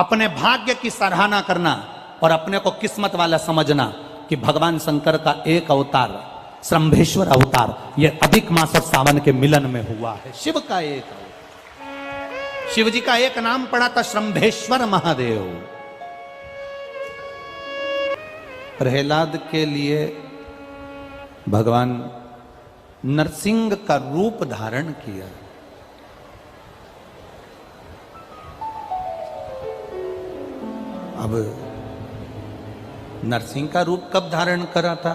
अपने भाग्य की सराहना करना और अपने को किस्मत वाला समझना कि भगवान शंकर का एक अवतार, श्रंभेश्वर अवतार, ये अधिक मास और सावन के मिलन में हुआ है। शिव का एक अवतार, शिव जी का एक नाम पड़ा था श्रंभेश्वर महादेव। प्रहलाद के लिए भगवान नरसिंह का रूप धारण किया। अब नरसिंह का रूप कब धारण करा था?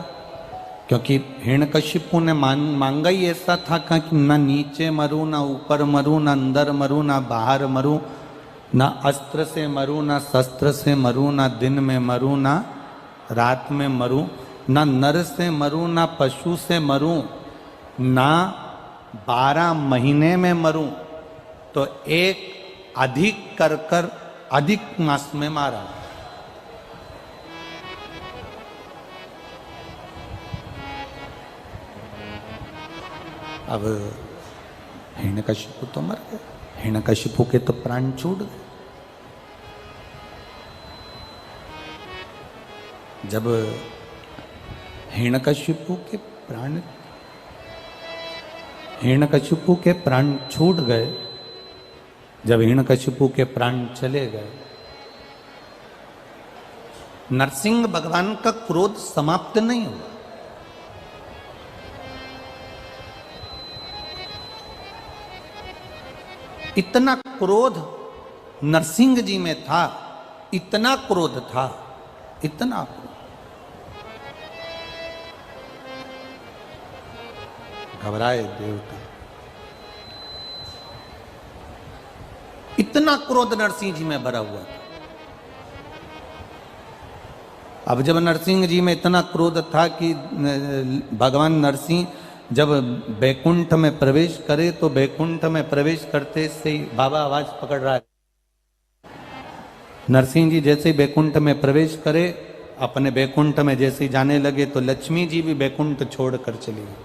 क्योंकि हिरण्यकशिपु ने मांगा ही ऐसा था कि ना नीचे मरूं, ना ऊपर मरूं, ना अंदर मरूं, ना बाहर मरूं, ना अस्त्र से मरूं, ना शस्त्र से मरूं, ना दिन में मरूं, ना रात में मरूं, ना नर से मरूं, ना पशु से मरूं, ना 12 महीने में मरूं, तो एक अधिक कर अधिक मास में मारा। अब हिरण्यकशिपु तो मर गए, हिरण्यकशिपु के तो प्राण छूट गए। जब हिरण्यकशिपु के प्राण छूट गए, जब हिरण्यकशिपु के प्राण चले गए, नरसिंह भगवान का क्रोध समाप्त नहीं हुआ। इतना क्रोध नरसिंह जी में था, इतना क्रोध था, इतना क्रोध। घबराए देवता, इतना क्रोध नरसिंह जी में भरा हुआ था। अब जब नरसिंह जी में इतना क्रोध था कि भगवान नरसिंह जब बैकुंठ में प्रवेश करे तो बैकुंठ में प्रवेश करते से ही बाबा आवाज पकड़ रहा है। नरसिंह जी जैसे ही बैकुंठ में प्रवेश करे, अपने बैकुंठ में जैसे ही जाने लगे तो लक्ष्मी जी भी बैकुंठ छोड़कर चली गई।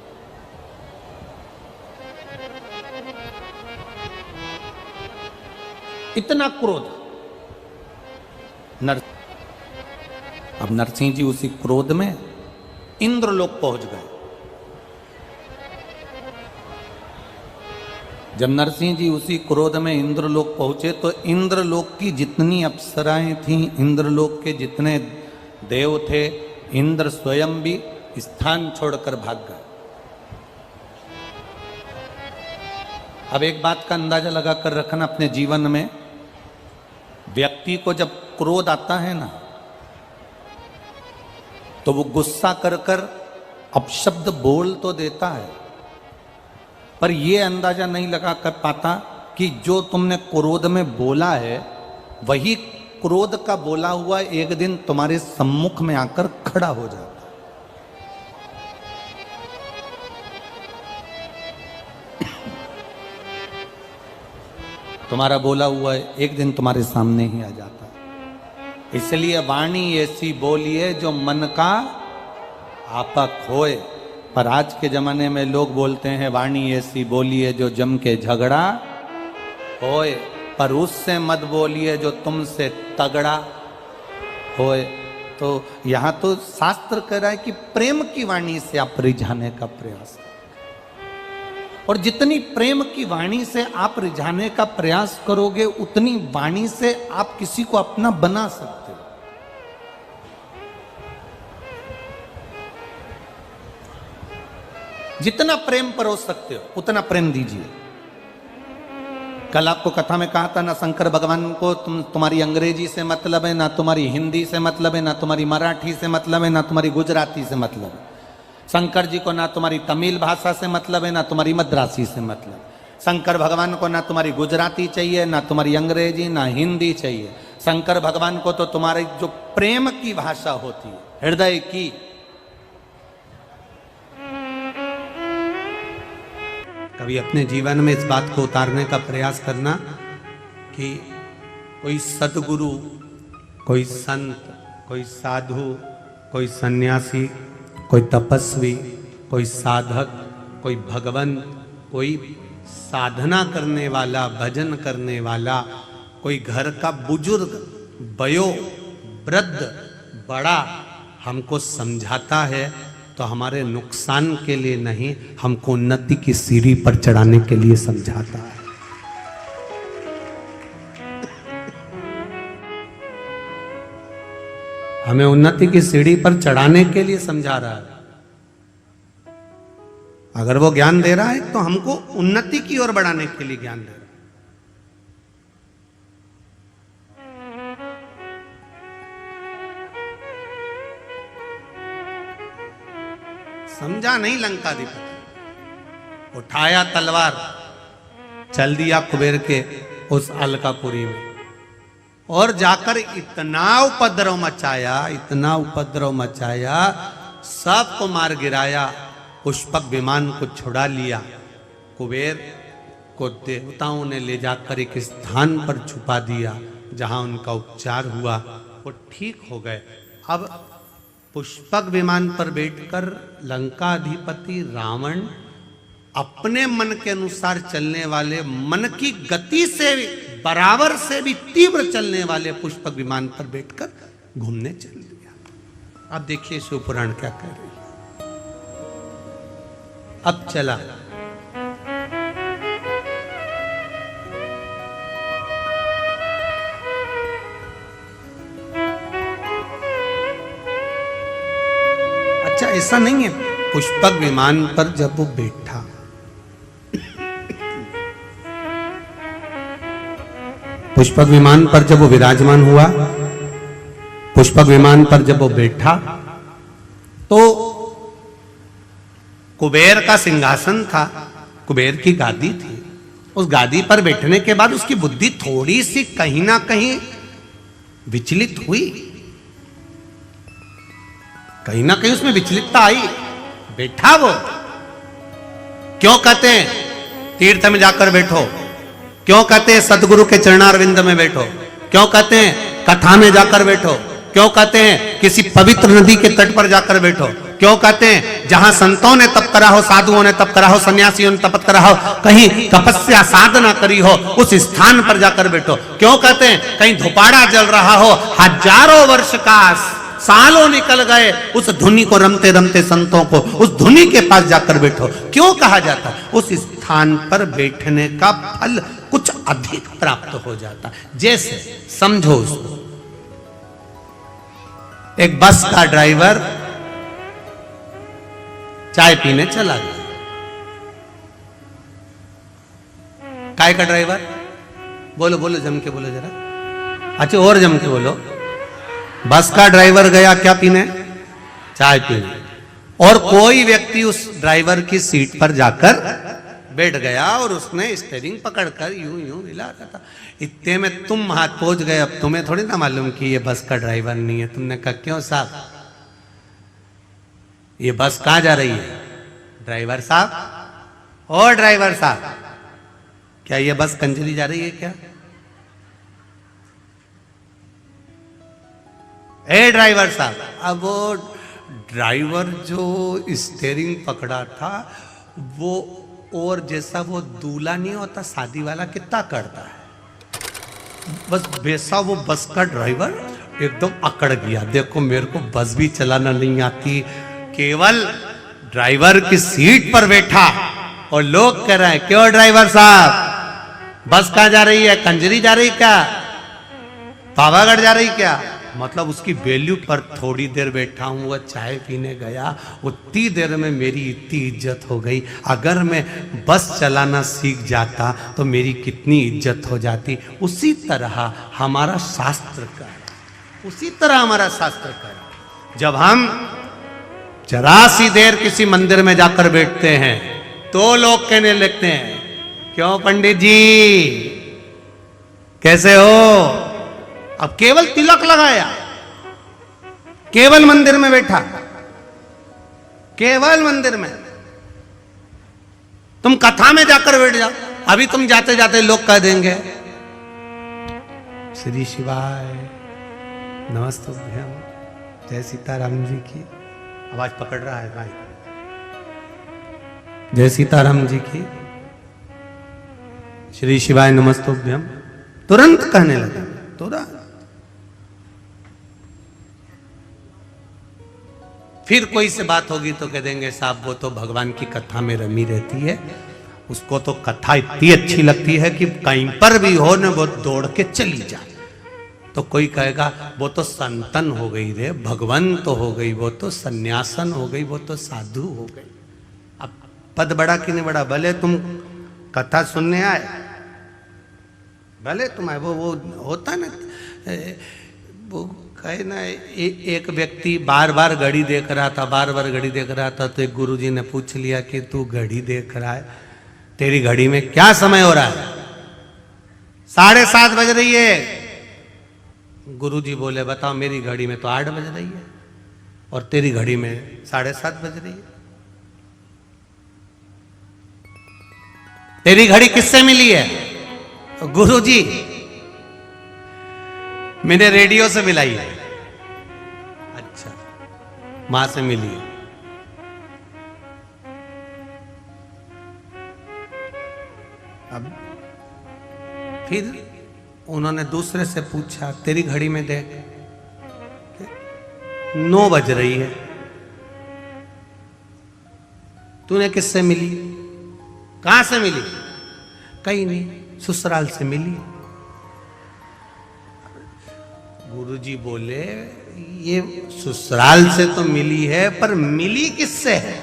इतना क्रोध अब नरसिंह जी उसी क्रोध में इंद्रलोक पहुंच गए। जब नरसिंह जी उसी क्रोध में इंद्रलोक पहुंचे तो इंद्रलोक की जितनी अप्सराएं थीं, इंद्रलोक के जितने देव थे, इंद्र स्वयं भी स्थान छोड़कर भाग गए। अब एक बात का अंदाजा लगाकर रखना अपने जीवन में, व्यक्ति को जब क्रोध आता है ना, तो वो गुस्सा कर अपशब्द बोल तो देता है, पर ये अंदाजा नहीं लगा कर पाता कि जो तुमने क्रोध में बोला है वही क्रोध का बोला हुआ एक दिन तुम्हारे सम्मुख में आकर खड़ा हो जाता। तुम्हारा बोला हुआ एक दिन तुम्हारे सामने ही आ जाता है। इसलिए वाणी ऐसी बोलिए जो मन का आपा खोए। पर आज के जमाने में लोग बोलते हैं वाणी ऐसी बोलिए जो जम के झगड़ा होए, पर उससे मत बोलिए जो तुमसे तगड़ा होए। तो यहां तो शास्त्र कह रहा है कि प्रेम की वाणी से आप रिझाने का प्रयास, और जितनी प्रेम की वाणी से आप रिझाने का प्रयास करोगे उतनी वाणी से आप किसी को अपना बना सकते हो। जितना प्रेम परोस सकते हो उतना प्रेम दीजिए। कल आपको कथा में कहा था ना, शंकर भगवान को तुम्हारी अंग्रेजी से मतलब है, ना तुम्हारी हिंदी से मतलब है, ना तुम्हारी मराठी से मतलब है, ना तुम्हारी गुजराती से मतलब है। शंकर जी को ना तुम्हारी तमिल भाषा से मतलब है, ना तुम्हारी मद्रासी से मतलब। शंकर भगवान को ना तुम्हारी गुजराती चाहिए, ना तुम्हारी अंग्रेजी, ना हिंदी चाहिए। शंकर भगवान को तो तुम्हारी जो प्रेम की भाषा होती है, हृदय की। कभी अपने जीवन में इस बात को उतारने का प्रयास करना कि कोई सद्गुरु, कोई संत, कोई साधु, कोई सन्यासी, कोई तपस्वी, कोई साधक, कोई भगवंत, कोई साधना करने वाला, भजन करने वाला, कोई घर का बुजुर्ग, वयो, वृद्ध, बड़ा हमको समझाता है तो हमारे नुकसान के लिए नहीं, हमको उन्नति की सीढ़ी पर चढ़ाने के लिए समझाता है। हमें उन्नति की सीढ़ी पर चढ़ाने के लिए समझा रहा है। अगर वो ज्ञान दे रहा है तो हमको उन्नति की ओर बढ़ाने के लिए ज्ञान दे रहा है। समझा नहीं लंकाधिपति, उठाया तलवार, चल दिया कुबेर के उस अलकापुरी में और जाकर इतना उपद्रव मचाया, इतना उपद्रव मचाया, सबको मार गिराया, पुष्पक विमान को छुड़ा लिया। कुबेर को देवताओं ने ले जाकर एक स्थान पर छुपा दिया जहां उनका उपचार हुआ, वो ठीक हो गए। अब पुष्पक विमान पर बैठकर लंकाधिपति रावण अपने मन के अनुसार चलने वाले, मन की गति से बराबर से भी तीव्र चलने वाले पुष्पक विमान पर बैठकर घूमने चल दिया। अब देखिए शिवपुराण क्या कह रही है। अब चला अच्छा, ऐसा नहीं है। पुष्पक विमान पर जब वो बैठा, पुष्पक विमान पर जब वो विराजमान हुआ, पुष्पक विमान पर जब वो बैठा तो कुबेर का सिंहासन था, कुबेर की गादी थी। उस गादी पर बैठने के बाद उसकी बुद्धि थोड़ी सी कहीं ना कहीं विचलित हुई, कहीं ना कहीं उसमें विचलितता आई। बैठा वो, क्यों कहते हैं तीर्थ में जाकर बैठो, क्यों कहते हैं सदगुरु के चरणारविंद में बैठो, क्यों कहते हैं कथा में जाकर बैठो, क्यों कहते हैं किसी पवित्र नदी के तट पर जाकर बैठो, क्यों कहते हैं जहां संतों ने तप करा हो, साधुओं ने तप करा हो, सन्यासियों ने तप करा हो, कहीं तपस्या साधना करी हो, उस स्थान पर जाकर बैठो। क्यों कहते हैं कहीं धुपाड़ा जल रहा हो, हजारों वर्ष का, सालों निकल गए, उस धुनी को रमते रमते संतों को उस धुनी के पास जाकर बैठो। क्यों कहा जाता? उस स्थान पर बैठने का फल कुछ अधिक प्राप्त हो जाता। जैसे समझो उसको, एक बस का ड्राइवर चाय पीने चला गया। काय का ड्राइवर? बोलो बोलो, जम के बोलो जरा। अच्छा और जम के बोलो। बस का ड्राइवर गया क्या पीने? चाय पीने। और कोई व्यक्ति उस ड्राइवर की सीट पर जाकर बैठ गया और उसने स्टीयरिंग पकड़कर यूं यूं हिला रहा था। इतने में तुम हाथ पहुंच गए। अब तुम्हें थोड़ी ना मालूम कि ये बस का ड्राइवर नहीं है। तुमने कहा क्यों साहब, ये बस कहां जा रही है? ड्राइवर साहब, और ड्राइवर साहब, क्या ये बस कंजरी जा रही है क्या? ए ड्राइवर साहब। अब वो ड्राइवर जो स्टीयरिंग पकड़ा था वो, और जैसा वो दूल्हा नहीं होता शादी वाला कितना करता है, बस वैसा वो बस का ड्राइवर एकदम अकड़ गया। देखो मेरे को बस भी चलाना नहीं आती, केवल ड्राइवर की सीट पर बैठा और लोग कह रहे हैं क्यों ड्राइवर साहब, बस कहां जा रही है? कंजरी जा रही क्या? पावागढ़ जा रही क्या? मतलब उसकी वैल्यू पर थोड़ी देर बैठा हूं, वह चाय पीने गया, उतनी देर में मेरी इतनी इज्जत हो गई। अगर मैं बस चलाना सीख जाता तो मेरी कितनी इज्जत हो जाती। उसी तरह हमारा शास्त्र का है, उसी तरह हमारा शास्त्र का है। जब हम जरा सी देर किसी मंदिर में जाकर बैठते हैं तो लोग कहने लगते हैं क्यों पंडित जी कैसे हो? अब केवल तिलक लगाया, केवल मंदिर में बैठा, केवल मंदिर में। तुम कथा में जाकर बैठ जाओ, अभी तुम जाते जाते लोग कह देंगे श्री शिवाय नमस्तुभ्यम, जय सीताराम जी की। आवाज पकड़ रहा है भाई। जय सीताराम जी की, श्री शिवाय नमस्तुभ्यम। तुरंत कहने लगे, तुरंत। फिर कोई से बात होगी तो कह देंगे साहब वो तो भगवान की कथा में रमी रहती है, उसको तो कथा इतनी अच्छी लगती है कि कहीं पर भी हो न वो दौड़ के चली जाए। तो कोई कहेगा वो तो संतन हो गई रे, भगवान तो हो गई, वो तो सन्यासन हो गई, वो तो साधु हो गई। अब पद बड़ा कि नहीं बड़ा, भले तुम कथा सुनने आए, भले तुम आए, वो होता ना, वो कहे ना, एक व्यक्ति बार बार घड़ी देख रहा था, बार बार घड़ी देख रहा था, तो एक गुरुजी ने पूछ लिया कि तू घड़ी देख रहा है, तेरी घड़ी में क्या समय हो रहा है? 7:30 बज रही है। गुरुजी बोले बताओ, मेरी घड़ी में तो 8 बज रही है और तेरी घड़ी में 7:30 बज रही है। तेरी घड़ी किससे मिली है? तो गुरुजी मैंने रेडियो से मिलाई है। अच्छा, मां से मिली है। अब फिर उन्होंने दूसरे से पूछा, तेरी घड़ी में देख 9 बज रही है, तूने किससे मिली? कहां से मिली? कहीं नहीं, ससुराल से मिली। गुरुजी बोले ये ससुराल से तो मिली है, पर मिली किससे है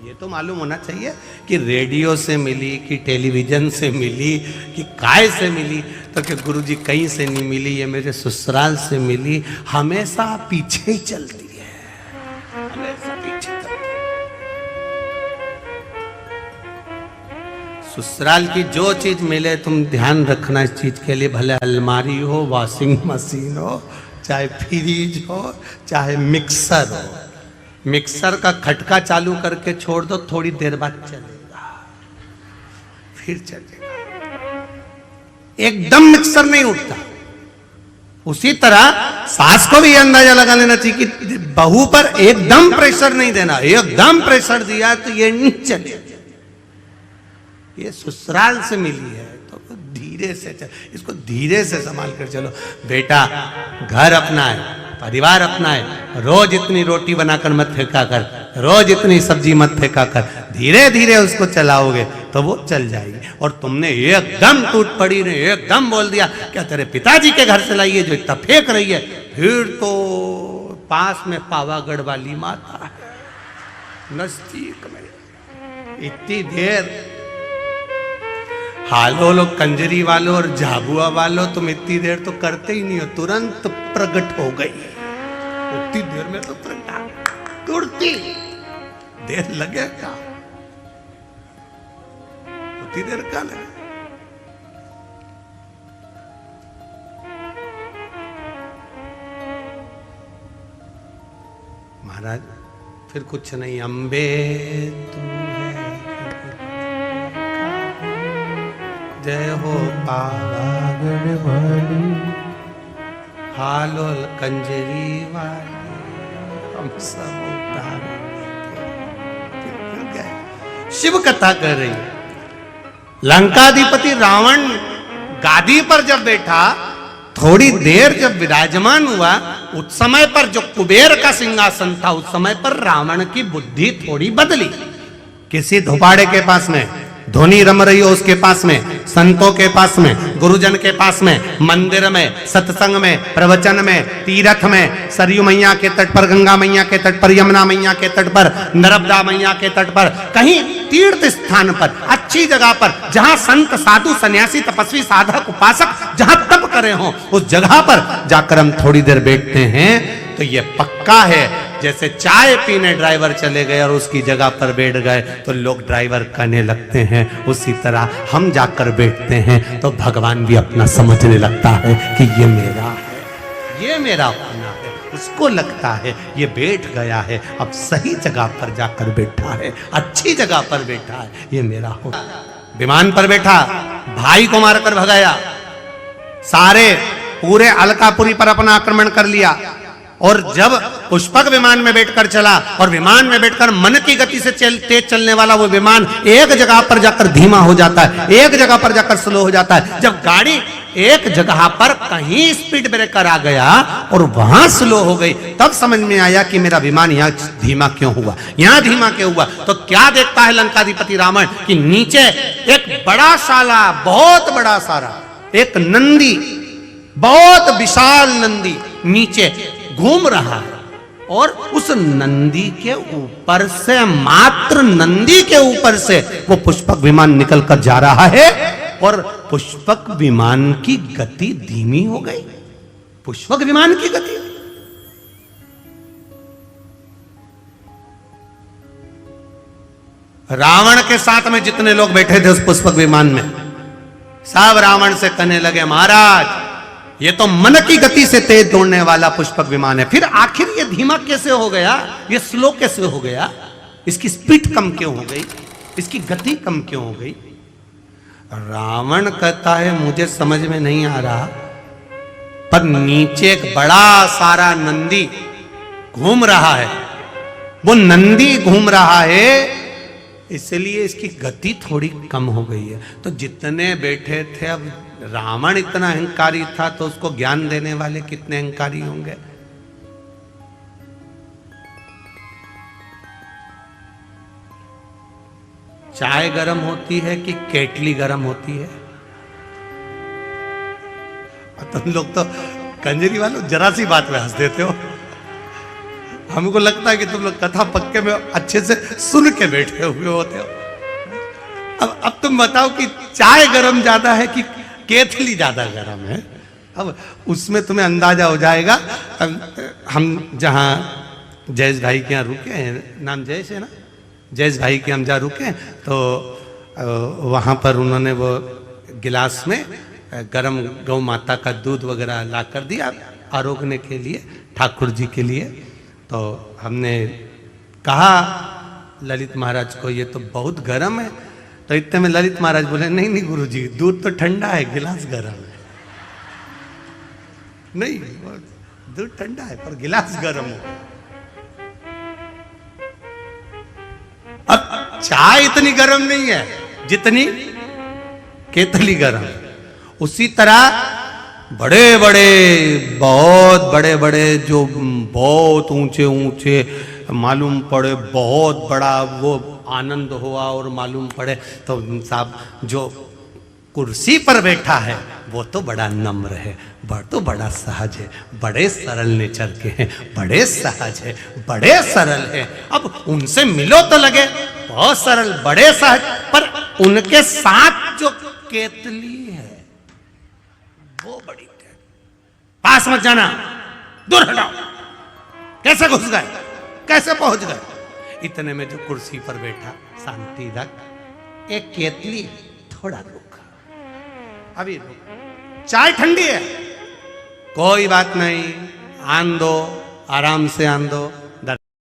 ये तो मालूम होना चाहिए कि रेडियो से मिली कि टेलीविजन से मिली कि काय से मिली। तो कि गुरुजी कहीं से नहीं मिली, ये मेरे ससुराल से मिली। हमेशा पीछे ही चलती है, हमेशा पीछे चलती है। ससुराल की जो चीज मिले तुम ध्यान रखना इस चीज के लिए, भले अलमारी हो, वॉशिंग मशीन हो, चाहे फ्रिज हो, चाहे मिक्सर हो। मिक्सर का खटका चालू करके छोड़ दो, थोड़ी देर बाद चलेगा, फिर चलेगा। एकदम मिक्सर नहीं उठता। उसी तरह सास को भी अंदाजा लगा लेना चाहिए कि बहू पर एकदम प्रेशर नहीं देना, एकदम प्रेशर दिया तो ये नहीं चले। ये ससुराल से मिली है तो धीरे से चल, इसको धीरे से संभाल कर चलो। बेटा घर अपना है, परिवार अपना है, रोज इतनी रोटी बनाकर मत फेंका कर, रोज इतनी सब्जी मत फेंका कर, धीरे धीरे उसको चलाओगे तो वो चल जाएगी। और तुमने एकदम टूट पड़ी ने एकदम बोल दिया क्या तेरे पिताजी के घर से लाई है जो इतना फेंक रही है, फिर तो पास में पावागढ़ वाली माता है, नजदीक में। इतनी देर हालो लोग कंजरी वालों और झाबुआ वालों तुम इतनी देर तो करते ही नहीं हो, तुरंत प्रकट हो गई। उतनी देर में तो प्रकट, तुरती देर लगेगा, उतनी देर का लगे। महाराज फिर कुछ नहीं, अम्बे तू जय हो पावागढ़ वाली, हालोल कंजरी वाली, हम सब उतार गए। शिव कथा कर रही है। लंकाधिपति रावण गादी पर जब बैठा, थोड़ी देर जब विराजमान हुआ, उस समय पर जो कुबेर का सिंहासन था, उस समय पर रावण की बुद्धि थोड़ी बदली। किसी धोपाड़े के पास में धोनी रम रही हो, उसके पास में, संतों के पास में, गुरुजन के पास में, मंदिर में, सत्संग में, प्रवचन में, तीर्थ में, सरयू मैया के तट पर, गंगा मैया के तट पर, यमुना मैया के तट पर, नर्मदा मैया के तट पर, कहीं तीर्थ स्थान पर, अच्छी जगह पर, जहां संत साधु सन्यासी तपस्वी साधक उपासक जहां तप करे हो, उस जगह पर जाकर हम थोड़ी देर बैठते हैं तो ये पक्का है। जैसे चाय पीने ड्राइवर चले गए और उसकी जगह पर बैठ गए तो लोग ड्राइवर कहने लगते हैं, उसी तरह हम जाकर बैठते हैं तो भगवान भी अपना समझने लगता है कि ये मेरा है, ये मेरा अपना है। उसको लगता है ये बैठ गया है, अब सही जगह पर जाकर बैठा है, अच्छी जगह पर बैठा है, ये मेरा हो। विमान पर बैठा, भाई को मारकर भगाया, सारे पूरे अलकापुरी पर अपना आक्रमण कर लिया। और जब पुष्पक विमान में बैठकर चला और विमान में बैठकर मन की गति से तेज चलने वाला वो विमान एक जगह पर जाकर धीमा हो जाता है, एक जगह पर जाकर स्लो हो जाता है। जब गाड़ी एक जगह पर कहीं स्पीड ब्रेकर आ गया और वहां स्लो हो गई, तब समझ में आया कि मेरा विमान यहां धीमा क्यों हुआ, यहां धीमा क्यों हुआ। तो क्या देखता है लंकाधिपति रावण कि नीचे एक बड़ा साला, बहुत बड़ा सारा एक नंदी, बहुत विशाल नंदी नीचे घूम रहा है और उस नंदी के ऊपर से, मात्र नंदी के ऊपर से वो पुष्पक विमान निकल कर जा रहा है और पुष्पक विमान की गति धीमी हो गई। पुष्पक विमान की गति, रावण के साथ में जितने लोग बैठे थे उस पुष्पक विमान में, सब रावण से कहने लगे, महाराज ये तो मन की गति से तेज दौड़ने वाला पुष्पक विमान है, फिर आखिर ये धीमा कैसे हो गया, ये स्लो कैसे हो गया, इसकी स्पीड कम क्यों हो गई, इसकी गति कम क्यों हो गई। रावण कहता है मुझे समझ में नहीं आ रहा, पर नीचे एक बड़ा सारा नंदी घूम रहा है, वो नंदी घूम रहा है इसलिए इसकी गति थोड़ी कम हो गई है। तो जितने बैठे थे, अब रावण इतना अहंकारी था तो उसको ज्ञान देने वाले कितने अहंकारी होंगे। चाय गरम होती है कि केटली गरम होती है? तुम लोग तो कंजरी वालों जरा सी बात में हंस देते हो, हमको लगता है कि तुम लोग कथा पक्के में अच्छे से सुन के बैठे हुए होते हो। अब तुम बताओ कि चाय गरम ज्यादा है कि केतली ज्यादा गरम है? अब उसमें तुम्हें अंदाजा हो जाएगा। हम जहाँ जयेश भाई के यहाँ रुके हैं, नाम जयेश है ना, जयेश भाई के हम जहाँ रुके तो वहाँ पर उन्होंने वो गिलास में गरम गौ माता का दूध वगैरह ला कर दिया आरोगने के लिए, ठाकुर जी के लिए। तो हमने कहा ललित महाराज को ये तो बहुत गर्म है, तो इतने में ललित महाराज बोले नहीं नहीं गुरुजी, दूध तो ठंडा है, गिलास गर्म है। नहीं, दूध ठंडा है पर गिलास गर्म हो। अब चाय इतनी गर्म नहीं है जितनी केतली गर्म। उसी तरह बड़े बड़े, बहुत बड़े बड़े, जो बहुत ऊंचे ऊंचे मालूम पड़े, बहुत बड़ा वो आनंद हुआ और मालूम पड़े, तो साहब जो कुर्सी पर बैठा है वो तो बड़ा नम्र है, तो बड़ा सहज है, बड़े सरल नेचर के हैं, बड़े सहज है, बड़े सरल है। अब उनसे मिलो तो लगे बहुत सरल, बड़े सहज, पर उनके साथ जो केतली है वो बड़ी है। पास मत जाना, दूर हटाओ। कैसे घुस गए, कैसे पहुंच गए? इतने में जो कुर्सी पर बैठा शांति रख, एक केतली थोड़ा रुक, अभी रुक, चाय ठंडी है, कोई बात नहीं, आन दो, आराम से आन दो।